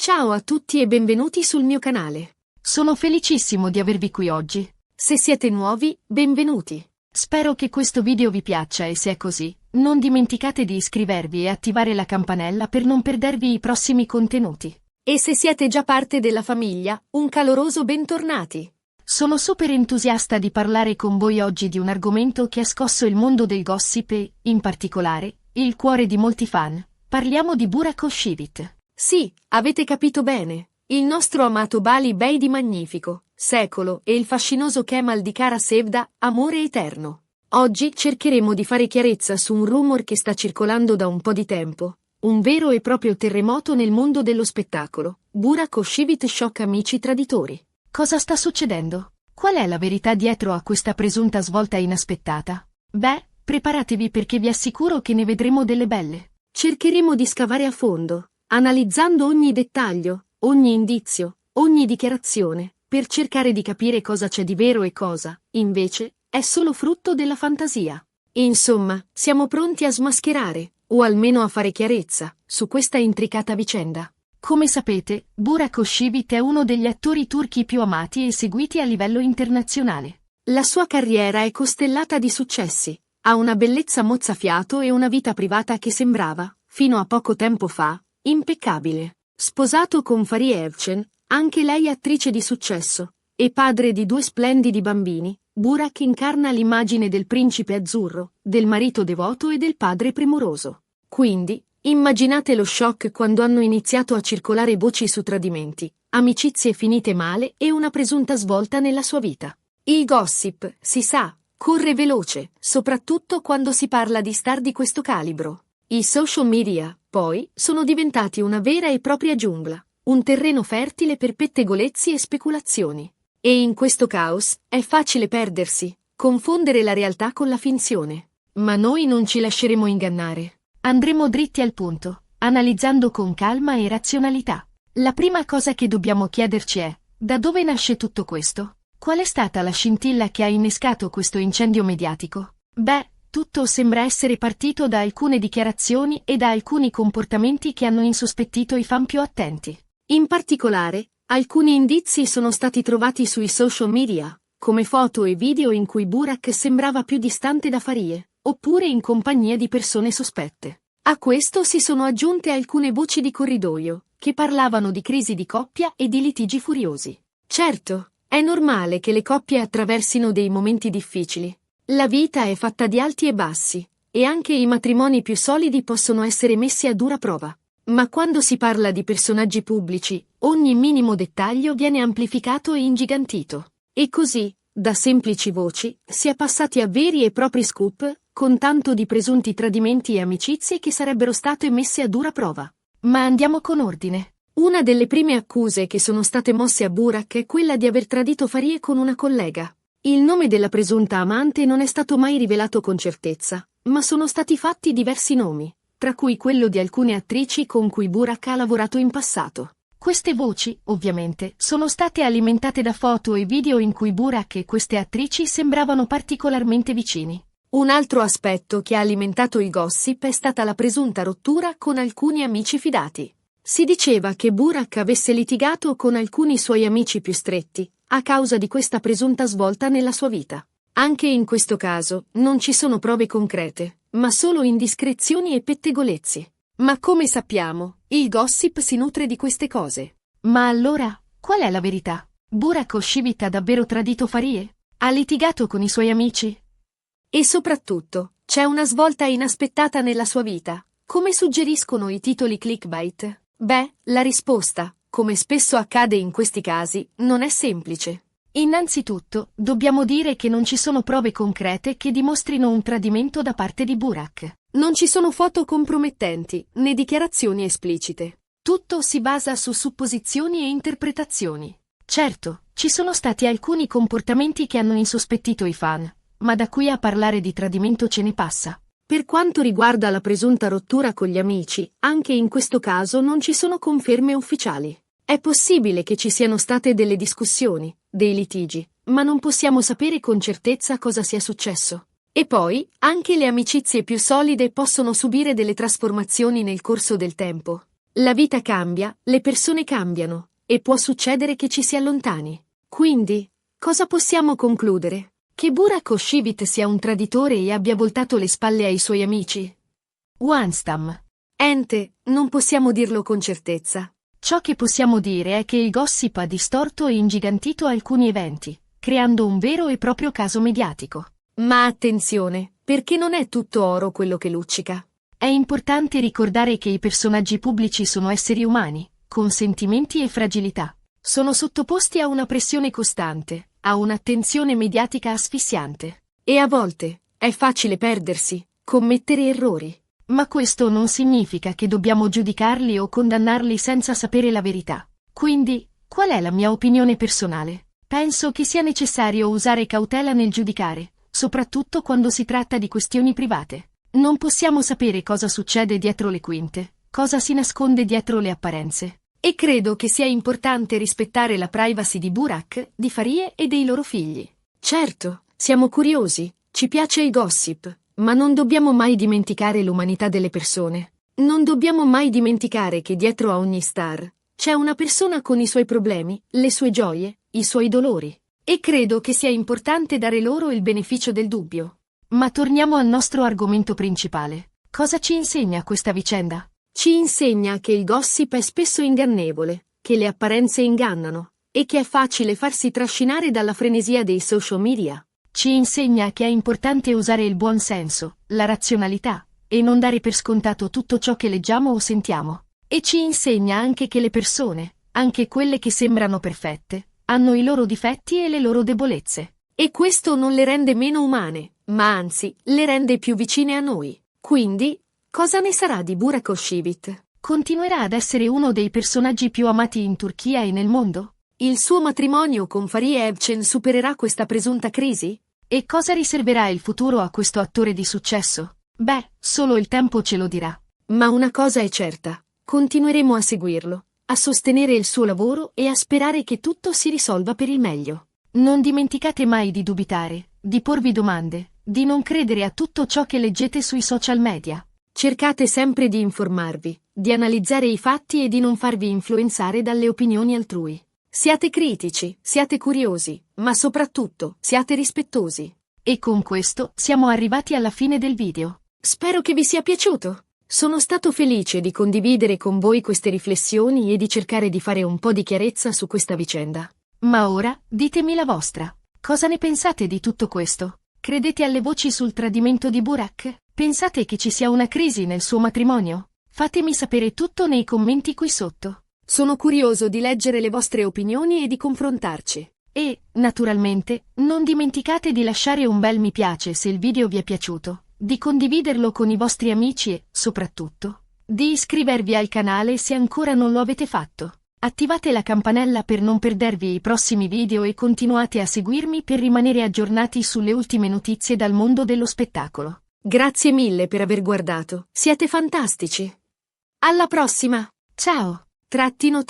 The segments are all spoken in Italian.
Ciao a tutti e benvenuti sul mio canale. Sono felicissimo di avervi qui oggi. Se siete nuovi, benvenuti. Spero che questo video vi piaccia e se è così, non dimenticate di iscrivervi e attivare la campanella per non perdervi i prossimi contenuti. E se siete già parte della famiglia, un caloroso bentornati. Sono super entusiasta di parlare con voi oggi di un argomento che ha scosso il mondo del gossip e, in particolare, il cuore di molti fan. Parliamo di Burak Özçivit. Sì, avete capito bene. Il nostro amato Bali Bey di Magnifico, Secolo e il fascinoso Kemal di Kara Sevda, Amore Eterno. Oggi cercheremo di fare chiarezza su un rumor che sta circolando da un po' di tempo. Un vero e proprio terremoto nel mondo dello spettacolo. Burak Özçivit sciocca amici traditori. Cosa sta succedendo? Qual è la verità dietro a questa presunta svolta inaspettata? Beh, preparatevi perché vi assicuro che ne vedremo delle belle. Cercheremo di scavare a fondo, analizzando ogni dettaglio, ogni indizio, ogni dichiarazione, per cercare di capire cosa c'è di vero e cosa, invece, è solo frutto della fantasia. Insomma, siamo pronti a smascherare, o almeno a fare chiarezza, su questa intricata vicenda. Come sapete, Burak Özçivit è uno degli attori turchi più amati e seguiti a livello internazionale. La sua carriera è costellata di successi, ha una bellezza mozzafiato e una vita privata che sembrava, fino a poco tempo fa, impeccabile. Sposato con Fariye Evcen, anche lei attrice di successo, e padre di 2 splendidi bambini, Burak incarna l'immagine del principe azzurro, del marito devoto e del padre premuroso. Quindi, immaginate lo shock quando hanno iniziato a circolare voci su tradimenti, amicizie finite male e una presunta svolta nella sua vita. Il gossip, si sa, corre veloce, soprattutto quando si parla di star di questo calibro. I social media, poi, sono diventati una vera e propria giungla, un terreno fertile per pettegolezzi e speculazioni. E in questo caos è facile perdersi, confondere la realtà con la finzione. Ma noi non ci lasceremo ingannare. Andremo dritti al punto, analizzando con calma e razionalità. La prima cosa che dobbiamo chiederci è: da dove nasce tutto questo? Qual è stata la scintilla che ha innescato questo incendio mediatico? Beh, tutto sembra essere partito da alcune dichiarazioni e da alcuni comportamenti che hanno insospettito i fan più attenti. In particolare, alcuni indizi sono stati trovati sui social media, come foto e video in cui Burak sembrava più distante da Fariye, oppure in compagnia di persone sospette. A questo si sono aggiunte alcune voci di corridoio, che parlavano di crisi di coppia e di litigi furiosi. Certo, è normale che le coppie attraversino dei momenti difficili. La vita è fatta di alti e bassi, e anche i matrimoni più solidi possono essere messi a dura prova. Ma quando si parla di personaggi pubblici, ogni minimo dettaglio viene amplificato e ingigantito. E così, da semplici voci, si è passati a veri e propri scoop, con tanto di presunti tradimenti e amicizie che sarebbero state messe a dura prova. Ma andiamo con ordine. Una delle prime accuse che sono state mosse a Burak è quella di aver tradito Fariye con una collega. Il nome della presunta amante non è stato mai rivelato con certezza, ma sono stati fatti diversi nomi, tra cui quello di alcune attrici con cui Burak ha lavorato in passato. Queste voci, ovviamente, sono state alimentate da foto e video in cui Burak e queste attrici sembravano particolarmente vicini. Un altro aspetto che ha alimentato il gossip è stata la presunta rottura con alcuni amici fidati. Si diceva che Burak avesse litigato con alcuni suoi amici più stretti, a causa di questa presunta svolta nella sua vita. Anche in questo caso, non ci sono prove concrete, ma solo indiscrezioni e pettegolezzi. Ma come sappiamo, il gossip si nutre di queste cose. Ma allora, qual è la verità? Burak Özçivit ha davvero tradito Fariye? Ha litigato con i suoi amici? E soprattutto, c'è una svolta inaspettata nella sua vita, come suggeriscono i titoli clickbait? Beh, la risposta, come spesso accade in questi casi, non è semplice. Innanzitutto, dobbiamo dire che non ci sono prove concrete che dimostrino un tradimento da parte di Burak. Non ci sono foto compromettenti, né dichiarazioni esplicite. Tutto si basa su supposizioni e interpretazioni. Certo, ci sono stati alcuni comportamenti che hanno insospettito i fan, ma da qui a parlare di tradimento ce ne passa. Per quanto riguarda la presunta rottura con gli amici, anche in questo caso non ci sono conferme ufficiali. È possibile che ci siano state delle discussioni, dei litigi, ma non possiamo sapere con certezza cosa sia successo. E poi, anche le amicizie più solide possono subire delle trasformazioni nel corso del tempo. La vita cambia, le persone cambiano, e può succedere che ci si allontani. Quindi, cosa possiamo concludere? Che Burak Oshivit sia un traditore e abbia voltato le spalle ai suoi amici? Wanstam. Ente, non possiamo dirlo con certezza. Ciò che possiamo dire è che il gossip ha distorto e ingigantito alcuni eventi, creando un vero e proprio caso mediatico. Ma attenzione, perché non è tutto oro quello che luccica. È importante ricordare che i personaggi pubblici sono esseri umani, con sentimenti e fragilità. Sono sottoposti a una pressione costante, a un'attenzione mediatica asfissiante. E a volte è facile perdersi, commettere errori. Ma questo non significa che dobbiamo giudicarli o condannarli senza sapere la verità. Quindi, qual è la mia opinione personale? Penso che sia necessario usare cautela nel giudicare, soprattutto quando si tratta di questioni private. Non possiamo sapere cosa succede dietro le quinte, cosa si nasconde dietro le apparenze. E credo che sia importante rispettare la privacy di Burak, di Farie e dei loro figli. Certo, siamo curiosi, ci piace il gossip. Ma non dobbiamo mai dimenticare l'umanità delle persone. Non dobbiamo mai dimenticare che dietro a ogni star c'è una persona con i suoi problemi, le sue gioie, i suoi dolori. E credo che sia importante dare loro il beneficio del dubbio. Ma torniamo al nostro argomento principale. Cosa ci insegna questa vicenda? Ci insegna che il gossip è spesso ingannevole, che le apparenze ingannano, e che è facile farsi trascinare dalla frenesia dei social media. Ci insegna che è importante usare il buon senso, la razionalità, e non dare per scontato tutto ciò che leggiamo o sentiamo. E ci insegna anche che le persone, anche quelle che sembrano perfette, hanno i loro difetti e le loro debolezze. E questo non le rende meno umane, ma anzi, le rende più vicine a noi. Quindi, cosa ne sarà di Burak Oshivit? Continuerà ad essere uno dei personaggi più amati in Turchia e nel mondo? Il suo matrimonio con Fariye Evcen supererà questa presunta crisi? E cosa riserverà il futuro a questo attore di successo? Beh, solo il tempo ce lo dirà. Ma una cosa è certa, continueremo a seguirlo, a sostenere il suo lavoro e a sperare che tutto si risolva per il meglio. Non dimenticate mai di dubitare, di porvi domande, di non credere a tutto ciò che leggete sui social media. Cercate sempre di informarvi, di analizzare i fatti e di non farvi influenzare dalle opinioni altrui. Siate critici, siate curiosi, ma soprattutto siate rispettosi. E con questo siamo arrivati alla fine del video. Spero che vi sia piaciuto. Sono stato felice di condividere con voi queste riflessioni e di cercare di fare un po' di chiarezza su questa vicenda. Ma ora, ditemi la vostra. Cosa ne pensate di tutto questo? Credete alle voci sul tradimento di Burak? Pensate che ci sia una crisi nel suo matrimonio? Fatemi sapere tutto nei commenti qui sotto. Sono curioso di leggere le vostre opinioni e di confrontarci. E, naturalmente, non dimenticate di lasciare un bel mi piace se il video vi è piaciuto, di condividerlo con i vostri amici e, soprattutto, di iscrivervi al canale se ancora non lo avete fatto. Attivate la campanella per non perdervi i prossimi video e continuate a seguirmi per rimanere aggiornati sulle ultime notizie dal mondo dello spettacolo. Grazie mille per aver guardato, siete fantastici. Alla prossima! Ciao! Trattino.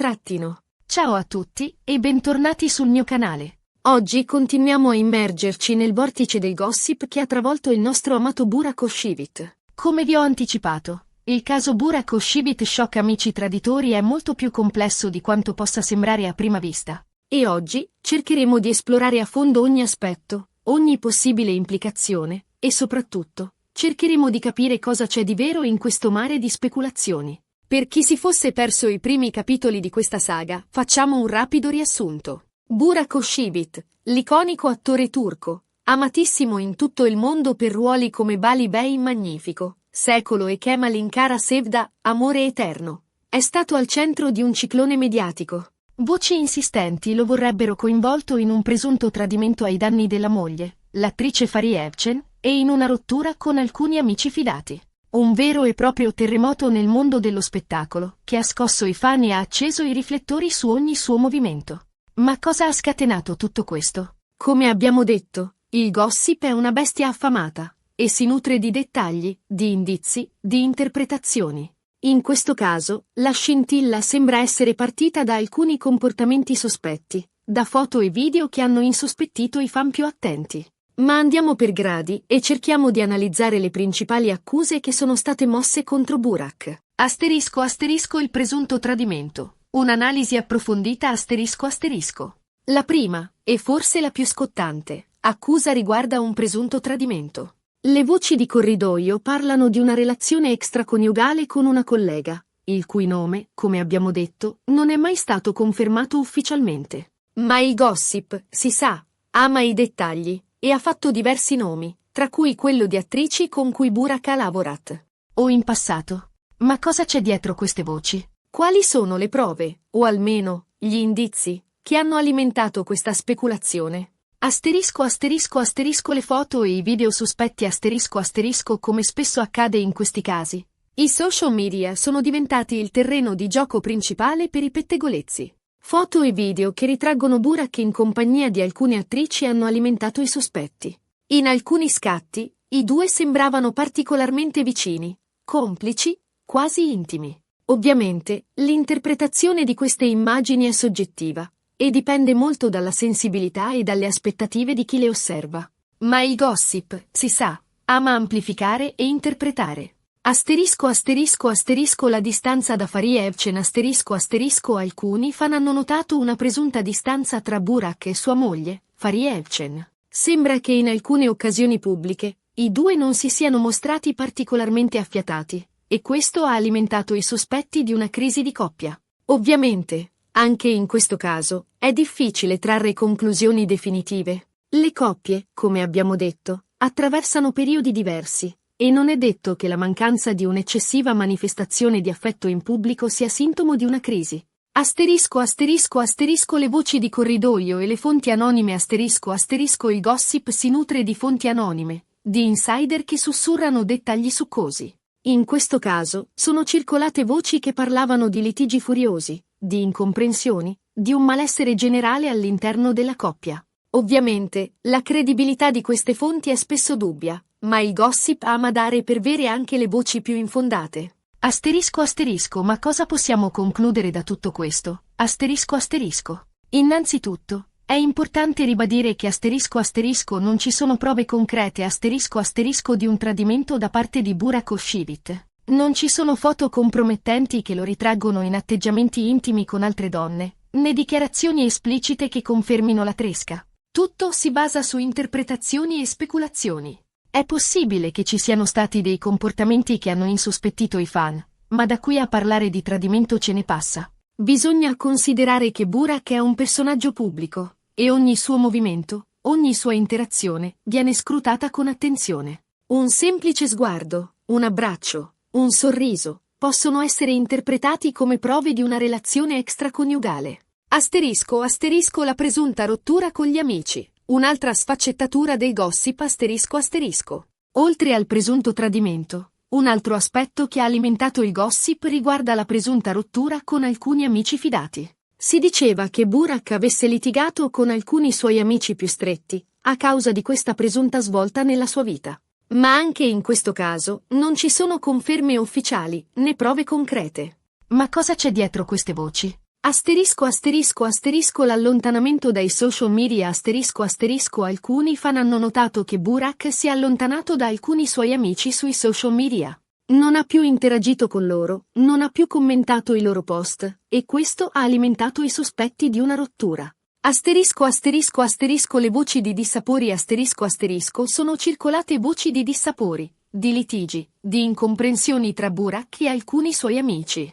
Ciao a tutti e bentornati sul mio canale. Oggi continuiamo a immergerci nel vortice del gossip che ha travolto il nostro amato Burak Oshivit. Come vi ho anticipato, il caso Burak Oshivit shock amici traditori è molto più complesso di quanto possa sembrare a prima vista. E oggi cercheremo di esplorare a fondo ogni aspetto, ogni possibile implicazione, e soprattutto, cercheremo di capire cosa c'è di vero in questo mare di speculazioni. Per chi si fosse perso i primi capitoli di questa saga, facciamo un rapido riassunto. Burak Oshivit, l'iconico attore turco, amatissimo in tutto il mondo per ruoli come Bali Bey in Magnifico, Secolo e Kemal in Kara Sevda, Amore Eterno, è stato al centro di un ciclone mediatico. Voci insistenti lo vorrebbero coinvolto in un presunto tradimento ai danni della moglie, l'attrice Fariye Evcen, e in una rottura con alcuni amici fidati. Un vero e proprio terremoto nel mondo dello spettacolo, che ha scosso i fan e ha acceso i riflettori su ogni suo movimento. Ma cosa ha scatenato tutto questo? Come abbiamo detto, il gossip è una bestia affamata, e si nutre di dettagli, di indizi, di interpretazioni. In questo caso, la scintilla sembra essere partita da alcuni comportamenti sospetti, da foto e video che hanno insospettito i fan più attenti. Ma andiamo per gradi e cerchiamo di analizzare le principali accuse che sono state mosse contro Burak. Asterisco asterisco il presunto tradimento. Un'analisi approfondita asterisco asterisco. La prima, e forse la più scottante, accusa riguarda un presunto tradimento. Le voci di corridoio parlano di una relazione extraconiugale con una collega, il cui nome, come abbiamo detto, non è mai stato confermato ufficialmente. Ma il gossip, si sa, ama i dettagli, e ha fatto diversi nomi, tra cui quello di attrici con cui Burak ha lavorato. O in passato. Ma cosa c'è dietro queste voci? Quali sono le prove, o almeno, gli indizi, che hanno alimentato questa speculazione? Asterisco asterisco asterisco le foto e i video sospetti asterisco asterisco come spesso accade in questi casi. I social media sono diventati il terreno di gioco principale per i pettegolezzi. Foto e video che ritraggono Burak in compagnia di alcune attrici hanno alimentato i sospetti. In alcuni scatti, i due sembravano particolarmente vicini, complici, quasi intimi. Ovviamente, l'interpretazione di queste immagini è soggettiva e dipende molto dalla sensibilità e dalle aspettative di chi le osserva. Ma il gossip, si sa, ama amplificare e interpretare. Asterisco asterisco asterisco la distanza da Fariye Evcen asterisco asterisco alcuni fan hanno notato una presunta distanza tra Burak e sua moglie, Fariye Evcen. Sembra che in alcune occasioni pubbliche, i due non si siano mostrati particolarmente affiatati, e questo ha alimentato i sospetti di una crisi di coppia. Ovviamente, anche in questo caso, è difficile trarre conclusioni definitive. Le coppie, come abbiamo detto, attraversano periodi diversi, e non è detto che la mancanza di un'eccessiva manifestazione di affetto in pubblico sia sintomo di una crisi. Asterisco asterisco asterisco le voci di corridoio e le fonti anonime asterisco asterisco il gossip si nutre di fonti anonime, di insider che sussurrano dettagli succosi. In questo caso, sono circolate voci che parlavano di litigi furiosi, di incomprensioni, di un malessere generale all'interno della coppia. Ovviamente, la credibilità di queste fonti è spesso dubbia, ma il gossip ama dare per vere anche le voci più infondate. Asterisco asterisco ma cosa possiamo concludere da tutto questo? Asterisco asterisco. Innanzitutto, è importante ribadire che asterisco asterisco non ci sono prove concrete asterisco asterisco di un tradimento da parte di Burak Özçivit. Non ci sono foto compromettenti che lo ritraggono in atteggiamenti intimi con altre donne, né dichiarazioni esplicite che confermino la tresca. Tutto si basa su interpretazioni e speculazioni. È possibile che ci siano stati dei comportamenti che hanno insospettito i fan, ma da qui a parlare di tradimento ce ne passa. Bisogna considerare che Burak è un personaggio pubblico, e ogni suo movimento, ogni sua interazione, viene scrutata con attenzione. Un semplice sguardo, un abbraccio, un sorriso, possono essere interpretati come prove di una relazione extraconiugale. Asterisco asterisco la presunta rottura con gli amici, un'altra sfaccettatura del gossip asterisco asterisco. Oltre al presunto tradimento, un altro aspetto che ha alimentato il gossip riguarda la presunta rottura con alcuni amici fidati. Si diceva che Burak avesse litigato con alcuni suoi amici più stretti, a causa di questa presunta svolta nella sua vita. Ma anche in questo caso, non ci sono conferme ufficiali, né prove concrete. Ma cosa c'è dietro queste voci? Asterisco asterisco asterisco l'allontanamento dai social media asterisco asterisco alcuni fan hanno notato che Burak si è allontanato da alcuni suoi amici sui social media. Non ha più interagito con loro, non ha più commentato i loro post, e questo ha alimentato i sospetti di una rottura. Asterisco asterisco asterisco le voci di dissapori asterisco asterisco sono circolate voci di dissapori, di litigi, di incomprensioni tra Burak e alcuni suoi amici.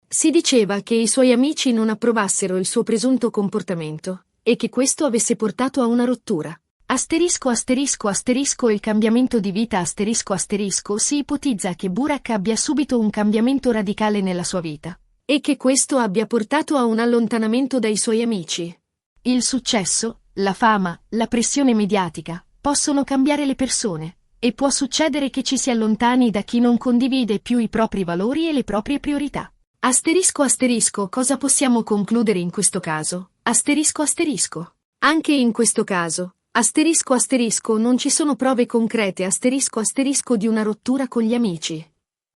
Si diceva che i suoi amici non approvassero il suo presunto comportamento, e che questo avesse portato a una rottura. Asterisco asterisco asterisco il cambiamento di vita asterisco asterisco si ipotizza che Burak abbia subito un cambiamento radicale nella sua vita. E che questo abbia portato a un allontanamento dai suoi amici. Il successo, la fama, la pressione mediatica, possono cambiare le persone, e può succedere che ci si allontani da chi non condivide più i propri valori e le proprie priorità. Asterisco asterisco cosa possiamo concludere in questo caso? Asterisco asterisco. Anche in questo caso, asterisco asterisco non ci sono prove concrete asterisco asterisco di una rottura con gli amici.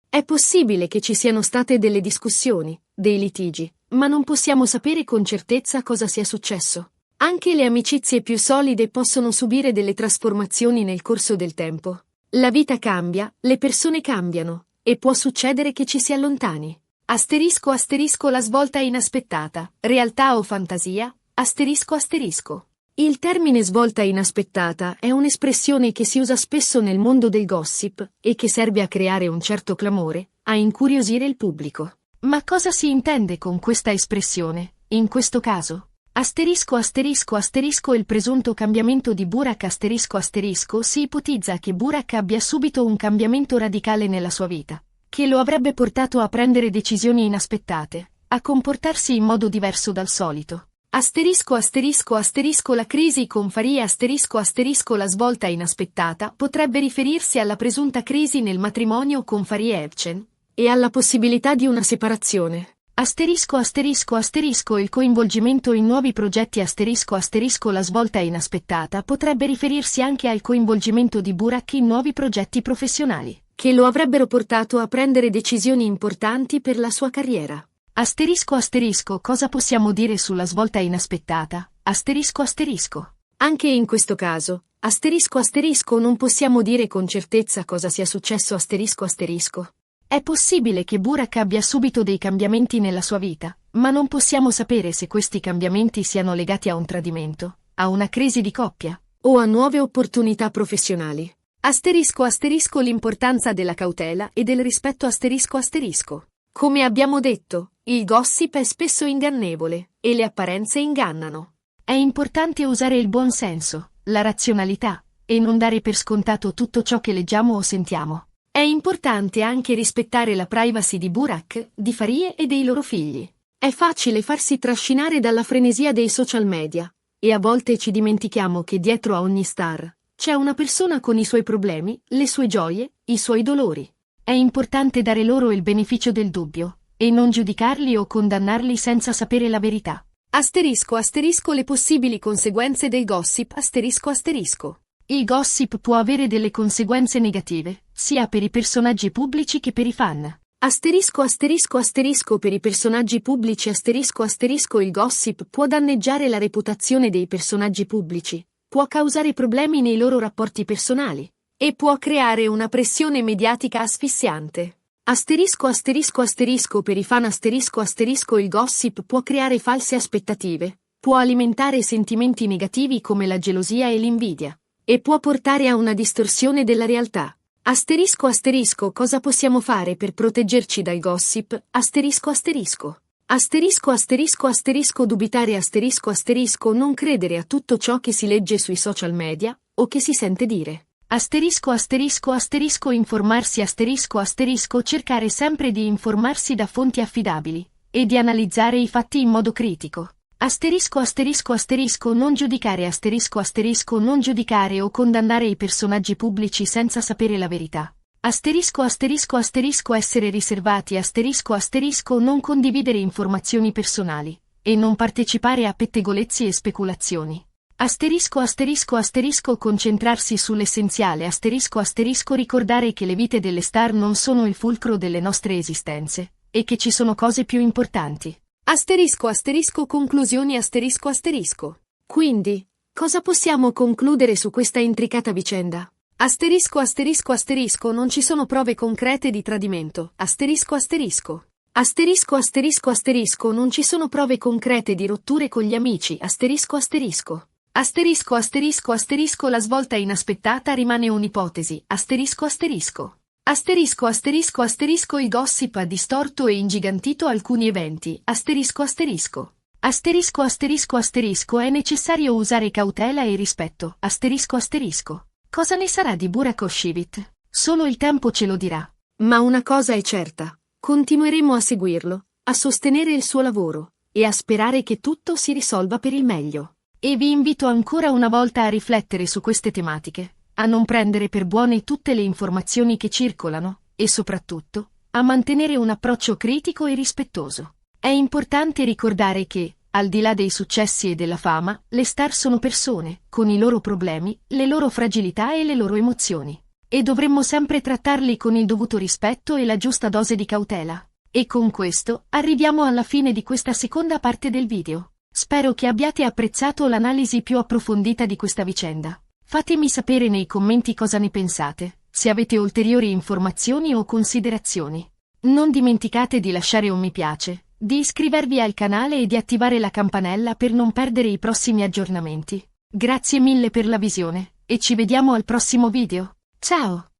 È possibile che ci siano state delle discussioni, dei litigi, ma non possiamo sapere con certezza cosa sia successo. Anche le amicizie più solide possono subire delle trasformazioni nel corso del tempo. La vita cambia, le persone cambiano, e può succedere che ci si allontani. Asterisco asterisco la svolta inaspettata, realtà o fantasia, asterisco asterisco. Il termine svolta inaspettata è un'espressione che si usa spesso nel mondo del gossip e che serve a creare un certo clamore, a incuriosire il pubblico. Ma cosa si intende con questa espressione, in questo caso? Asterisco asterisco asterisco il presunto cambiamento di Burak asterisco asterisco si ipotizza che Burak abbia subito un cambiamento radicale nella sua vita, che lo avrebbe portato a prendere decisioni inaspettate, a comportarsi in modo diverso dal solito. Asterisco asterisco asterisco la crisi con Faria asterisco asterisco la svolta inaspettata potrebbe riferirsi alla presunta crisi nel matrimonio con Faria Evcen e alla possibilità di una separazione. Asterisco asterisco asterisco il coinvolgimento in nuovi progetti asterisco asterisco la svolta inaspettata potrebbe riferirsi anche al coinvolgimento di Burak in nuovi progetti professionali, che lo avrebbero portato a prendere decisioni importanti per la sua carriera. Asterisco asterisco cosa possiamo dire sulla svolta inaspettata? Asterisco asterisco. Anche in questo caso, asterisco asterisco non possiamo dire con certezza cosa sia successo asterisco asterisco. È possibile che Burak abbia subito dei cambiamenti nella sua vita, ma non possiamo sapere se questi cambiamenti siano legati a un tradimento, a una crisi di coppia, o a nuove opportunità professionali. Asterisco asterisco l'importanza della cautela e del rispetto asterisco asterisco. Come abbiamo detto, il gossip è spesso ingannevole, e le apparenze ingannano. È importante usare il buon senso, la razionalità, e non dare per scontato tutto ciò che leggiamo o sentiamo. È importante anche rispettare la privacy di Burak, di Faria e dei loro figli. È facile farsi trascinare dalla frenesia dei social media, e a volte ci dimentichiamo che dietro a ogni star c'è una persona con i suoi problemi, le sue gioie, i suoi dolori. È importante dare loro il beneficio del dubbio, e non giudicarli o condannarli senza sapere la verità. Asterisco asterisco le possibili conseguenze del gossip asterisco asterisco. Il gossip può avere delle conseguenze negative, sia per i personaggi pubblici che per i fan. Asterisco asterisco asterisco per i personaggi pubblici asterisco asterisco il gossip può danneggiare la reputazione dei personaggi pubblici, può causare problemi nei loro rapporti personali, e può creare una pressione mediatica asfissiante. Asterisco asterisco asterisco per i fan asterisco asterisco il gossip può creare false aspettative, può alimentare sentimenti negativi come la gelosia e l'invidia, e può portare a una distorsione della realtà. Asterisco asterisco cosa possiamo fare per proteggerci dal gossip? Asterisco asterisco. Asterisco asterisco asterisco dubitare asterisco asterisco non credere a tutto ciò che si legge sui social media, o che si sente dire. Asterisco asterisco asterisco informarsi asterisco asterisco cercare sempre di informarsi da fonti affidabili, e di analizzare i fatti in modo critico. Asterisco asterisco asterisco non giudicare asterisco asterisco non giudicare o condannare i personaggi pubblici senza sapere la verità. Asterisco asterisco asterisco essere riservati asterisco asterisco non condividere informazioni personali, e non partecipare a pettegolezzi e speculazioni. Asterisco asterisco asterisco concentrarsi sull'essenziale asterisco asterisco ricordare che le vite delle star non sono il fulcro delle nostre esistenze, e che ci sono cose più importanti. Asterisco asterisco conclusioni asterisco asterisco. Quindi, cosa possiamo concludere su questa intricata vicenda? Asterisco asterisco asterisco non ci sono prove concrete di tradimento. Asterisco asterisco. Asterisco asterisco asterisco non ci sono prove concrete di rotture con gli amici. Asterisco asterisco. Asterisco asterisco asterisco la svolta inaspettata rimane un'ipotesi. Asterisco asterisco. Asterisco asterisco asterisco il gossip ha distorto e ingigantito alcuni eventi. Asterisco asterisco. Asterisco asterisco asterisco è necessario usare cautela e rispetto. Asterisco asterisco. Cosa ne sarà di Burak Özçivit? Solo il tempo ce lo dirà. Ma una cosa è certa. Continueremo a seguirlo, a sostenere il suo lavoro, e a sperare che tutto si risolva per il meglio. E vi invito ancora una volta a riflettere su queste tematiche, a non prendere per buone tutte le informazioni che circolano, e soprattutto, a mantenere un approccio critico e rispettoso. È importante ricordare che, al di là dei successi e della fama, le star sono persone, con i loro problemi, le loro fragilità e le loro emozioni. E dovremmo sempre trattarli con il dovuto rispetto e la giusta dose di cautela. E con questo, arriviamo alla fine di questa seconda parte del video. Spero che abbiate apprezzato l'analisi più approfondita di questa vicenda. Fatemi sapere nei commenti cosa ne pensate. se avete ulteriori informazioni o considerazioni. Non dimenticate di lasciare un mi piace, di iscrivervi al canale e di attivare la campanella per non perdere i prossimi aggiornamenti. Grazie mille per la visione, e ci vediamo al prossimo video. Ciao!